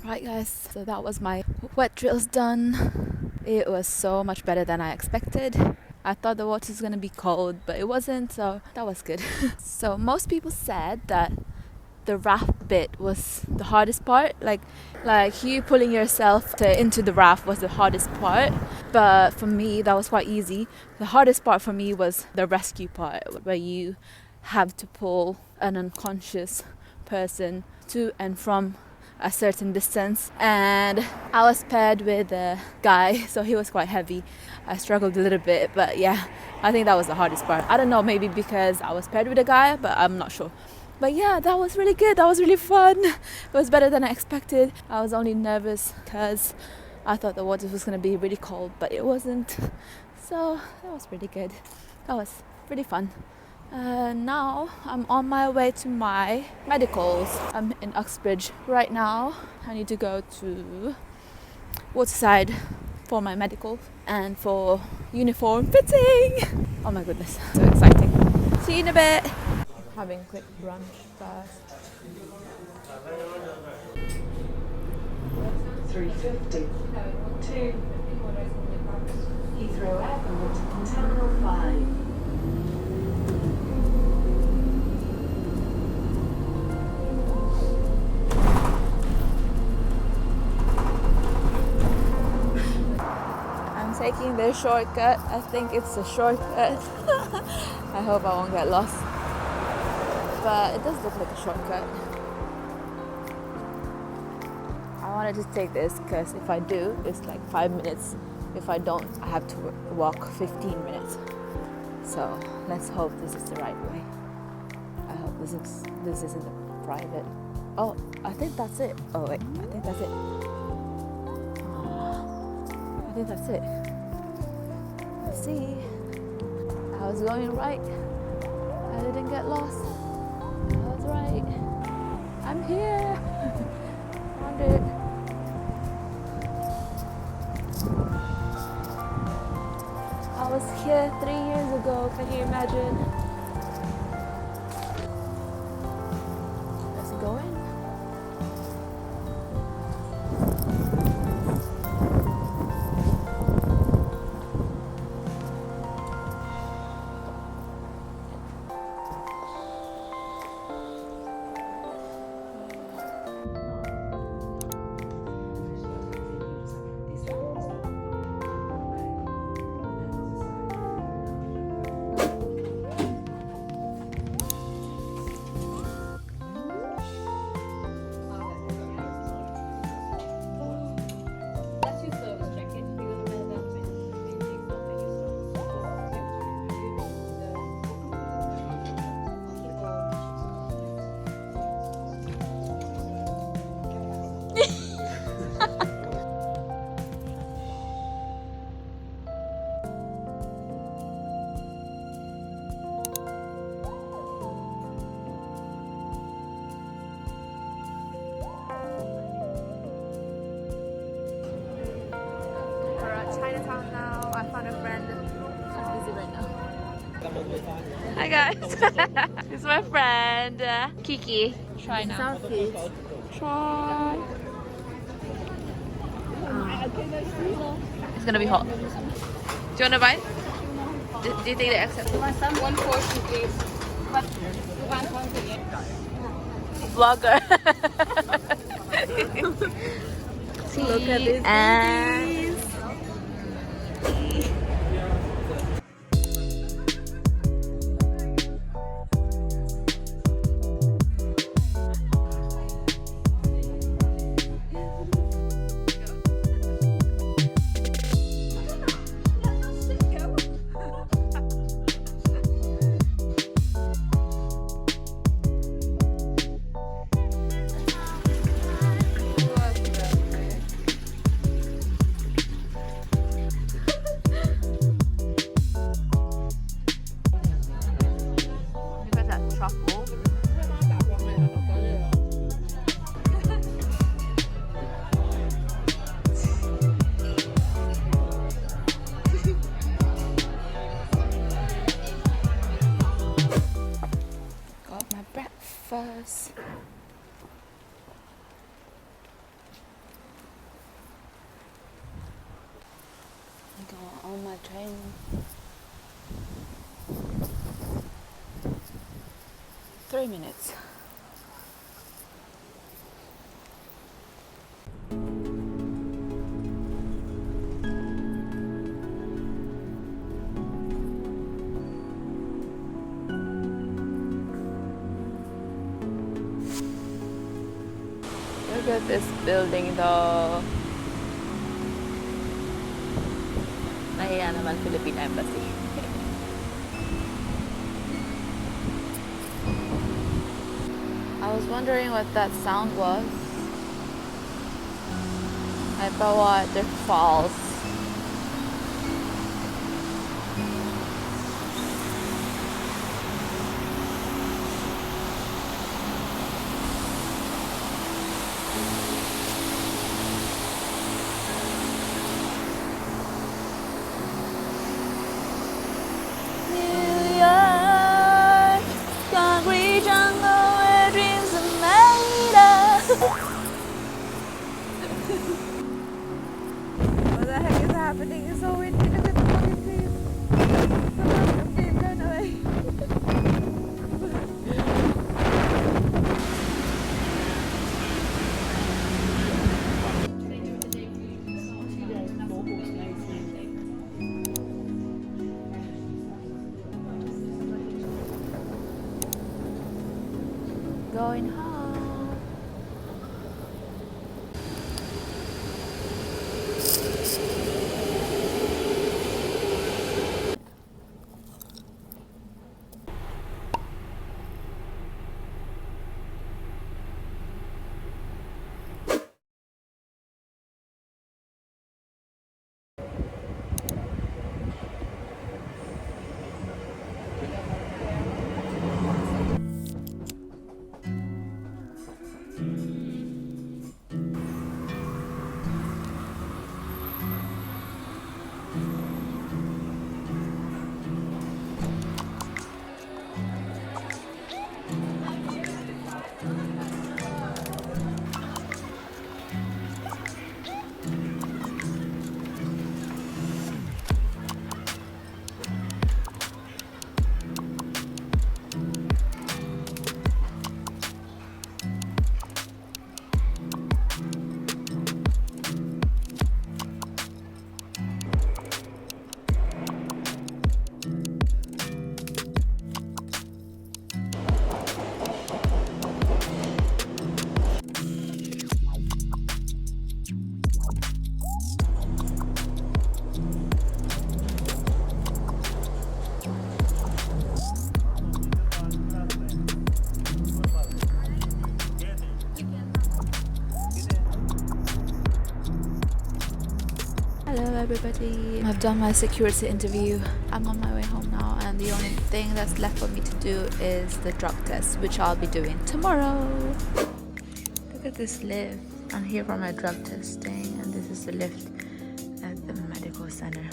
Right guys, so that was my wet drills done. It was so much better than I expected. I thought the water was going to be cold, but it wasn't, so that was good. So most people said that the raft bit was the hardest part, like you pulling yourself into the raft was the hardest part, but for me that was quite easy. The hardest part for me was the rescue part, where you have to pull an unconscious person to and from a certain distance, and I was paired with a guy, so he was quite heavy. I struggled a little bit, but yeah, I think that was the hardest part. I don't know, maybe because I was paired with a guy, but I'm not sure. But yeah, that was really good. That was really fun. It was better than I expected. I was only nervous because I thought the water was going to be really cold, but it wasn't. So that was pretty good. That was pretty fun. Now I'm on my way to my medicals. I'm in Uxbridge right now. I need to go to Waterside for my medical and for uniform fitting. Oh my goodness, so exciting. See you in a bit. Having a quick brunch first. 350 to Heathrow Airport, Terminal 5. Taking the shortcut. I think it's a shortcut. I hope I won't get lost, but it does look like a shortcut. I wanted to take this because if I do, it's like 5 minutes. If I don't, I have to walk 15 minutes. So let's hope this is the right way. I hope this isn't a private. Oh, I think that's it. Oh wait, I think that's it. I think that's it. Let's see. I was going right. I didn't get lost. I was right. I'm here. Found it. I was here 3 years ago. Can you imagine? Let's go in. Chinatown now. I found a friend. She's busy right now. Hi guys. This is my friend Kiki. Try now. Try. It's gonna be hot. Do you wanna buy? Do you think they accept? One portion, please. Vlogger. Look at this. And train. Three minutes. Look at this building though. Nahiya naman Philippine Embassy. I was wondering what that sound was. I bawa the falls. What the heck is happening? It's so windy. Look at the fucking trees. I'm being blown away. Going home. Hello everybody. I've done my security interview. I'm on my way home now and the only thing that's left for me to do is the drug test, which I'll be doing tomorrow. Look at this lift. I'm here for my drug testing and this is the lift at the medical center.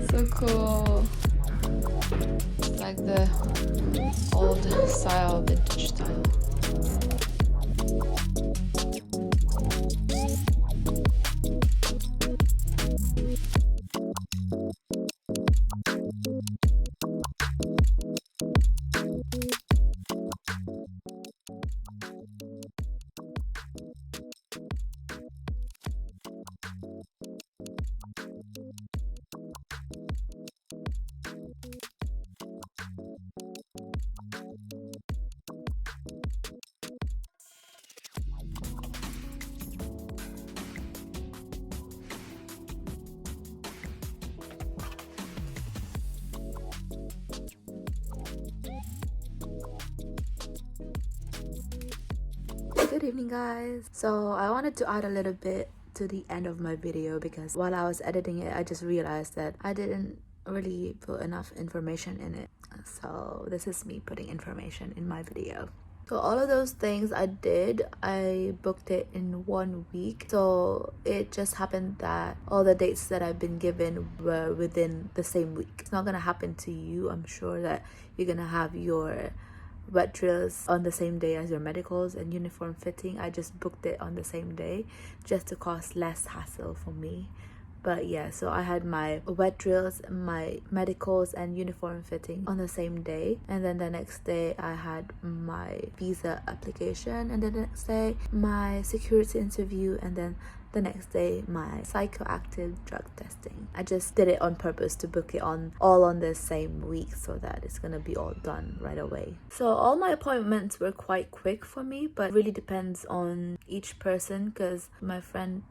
So cool. Like the old style, vintage style. Good evening guys. So I wanted to add a little bit to the end of my video because while I was editing it I just realized that I didn't really put enough information in it. So this is me putting information in my video. So all of those things I did, I booked it in 1 week. So it just happened that all the dates that I've been given were within the same week. It's not gonna happen to you. I'm sure that you're gonna have your wet drills on the same day as your medicals and uniform fitting. I just booked it on the same day just to cause less hassle for me. But yeah, so I had my wet drills, my medicals and uniform fitting on the same day, and then the next day I had my visa application, and then the next day my security interview, and then the next day my psychoactive drug testing. I just did it on purpose to book it all on the same week so that it's gonna be all done right away. So all my appointments were quite quick for me, but it really depends on each person, because my friend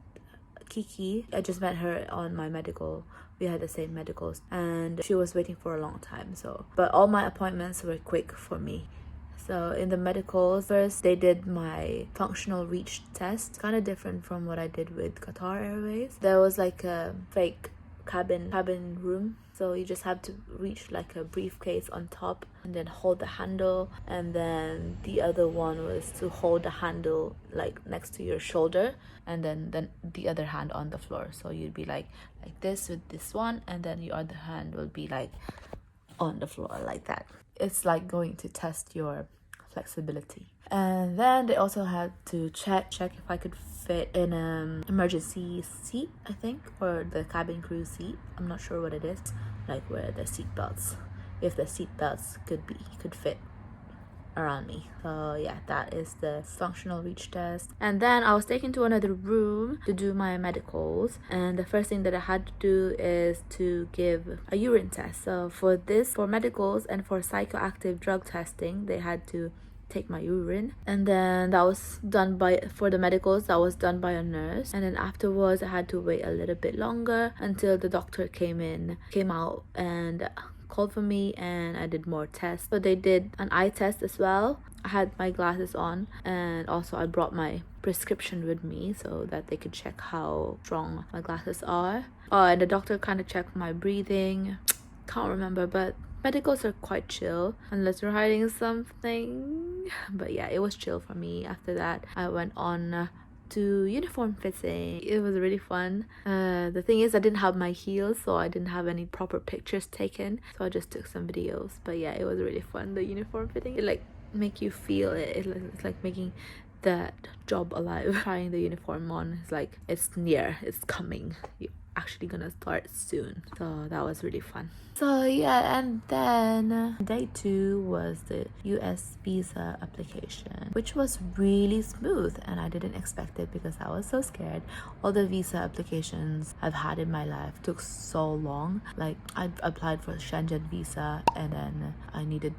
Kiki, I just met her on my medical. We had the same medicals and she was waiting for a long time. But all my appointments were quick for me. So in the medicals, first they did my functional reach test, kind of different from what I did with Qatar Airways. There was like a fake cabin room, so you just have to reach like a briefcase on top and then hold the handle, and then the other one was to hold the handle like next to your shoulder, and then the other hand on the floor. So you'd be like this with this one, and then your other hand will be like on the floor like that. It's like going to test your flexibility. And then they also had to check if I could fit in an emergency seat, I think, or the cabin crew seat. I'm not sure what it is, like where the seat belts, if the seat belts could fit around me. So yeah, that is the functional reach test. And then I was taken to another room to do my medicals, and the first thing that I had to do is to give a urine test. So for medicals and for psychoactive drug testing, they had to take my urine, and then that was done for the medicals, that was done by a nurse, and then afterwards I had to wait a little bit longer until the doctor came out and called for me, and I did more tests. So they did an eye test as well. I had my glasses on, and also I brought my prescription with me so that they could check how strong my glasses are. And the doctor kind of checked my breathing. Can't remember, but medicals are quite chill unless you're hiding something. But yeah, it was chill for me. After that, I went on to uniform fitting. It was really fun. The thing is, I didn't have my heels, so I didn't have any proper pictures taken, so I just took some videos. But yeah, it was really fun. The uniform fitting, it like make you feel it. It's like making that job alive. Trying the uniform on, it's like it's coming. You're actually gonna start soon. So that was really fun. So yeah, and then day 2 was the US visa application, which was really smooth, and I didn't expect it because I was so scared. All the visa applications I've had in my life took so long. Like I applied for Schengen visa, and then I needed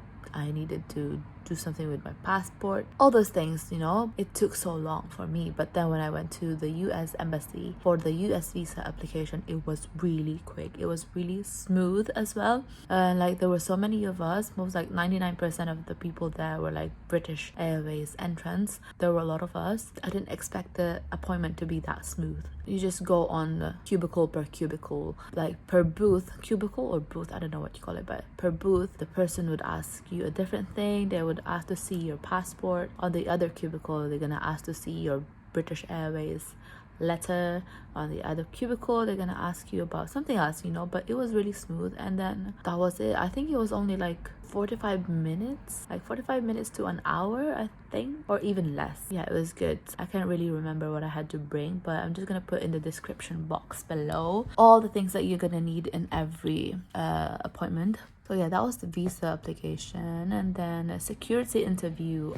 to do something with my passport, all those things, it took so long for me. But then when I went to the US embassy for the US visa application, it was really quick. It was really smooth as well. Like there were so many of us, most like 99% of the people there were like British Airways entrants. There were a lot of us. I didn't expect the appointment to be that smooth. You just go on cubicle per cubicle, like per booth, cubicle or booth, I don't know what you call it, but per booth, the person would ask you a different thing. They would ask to see your passport. On the other cubicle, they're gonna ask to see your British Airways letter. On the other cubicle, they're gonna ask you about something else, but it was really smooth. And then that was it. I think it was only like 45 minutes, like 45 minutes to an hour, I think, or even less. Yeah, it was good. I can't really remember what I had to bring, but I'm just gonna put in the description box below all the things that you're gonna need in every appointment. So yeah, that was the visa application. And then a security interview.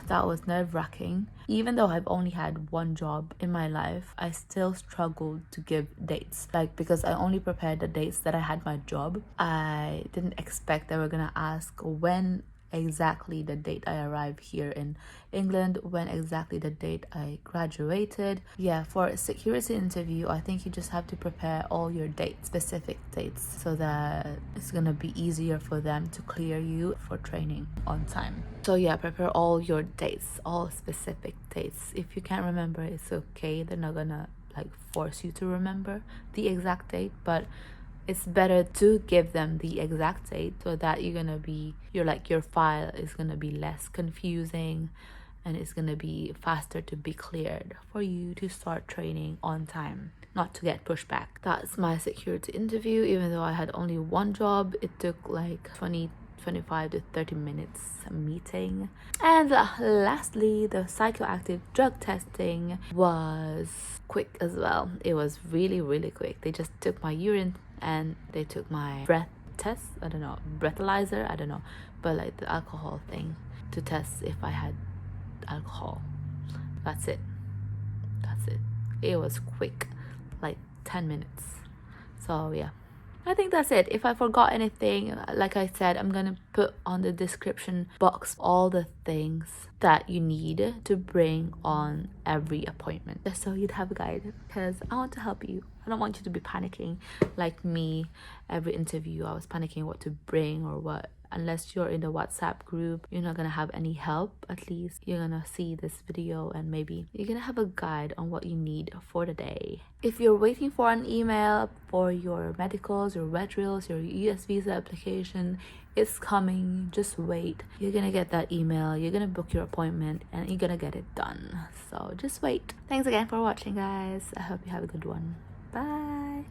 That was nerve-wracking. Even though I've only had one job in my life, I still struggled to give dates. Like, because I only prepared the dates that I had my job. I didn't expect they were gonna ask when exactly the date I arrived here in England, when exactly the date I graduated. Yeah, for a security interview, I think you just have to prepare all your dates, specific dates, so that it's gonna be easier for them to clear you for training on time. So yeah, prepare all your dates, all specific dates. If you can't remember, it's okay. They're not gonna like force you to remember the exact date, but it's better to give them the exact date so that your file is gonna be less confusing, and it's gonna be faster to be cleared for you to start training on time, not to get pushed back. That's my security interview. Even though I had only one job, it took like 25 to 30 minutes meeting. And lastly, the psychoactive drug testing was quick as well. It was really, really quick. They just took my urine and they took my breath test. I don't know, breathalyzer, I don't know, but like the alcohol thing to test if I had alcohol. That's it. It was quick, like 10 minutes. So yeah, I think that's it. If I forgot anything, like I said, I'm gonna put on the description box all the things that you need to bring on every appointment, just so you'd have a guide, because I want to help you. I don't want you to be panicking like me. Every interview I was panicking what to bring or what. Unless you're in the WhatsApp group, you're not gonna have any help. At least you're gonna see this video and maybe you're gonna have a guide on what you need for the day. If you're waiting for an email for your medicals, your Wetdrills, your US visa application, it's coming. Just wait. You're gonna get that email, you're gonna book your appointment, and you're gonna get it done. So just wait. Thanks again for watching, guys. I hope you have a good one. Bye.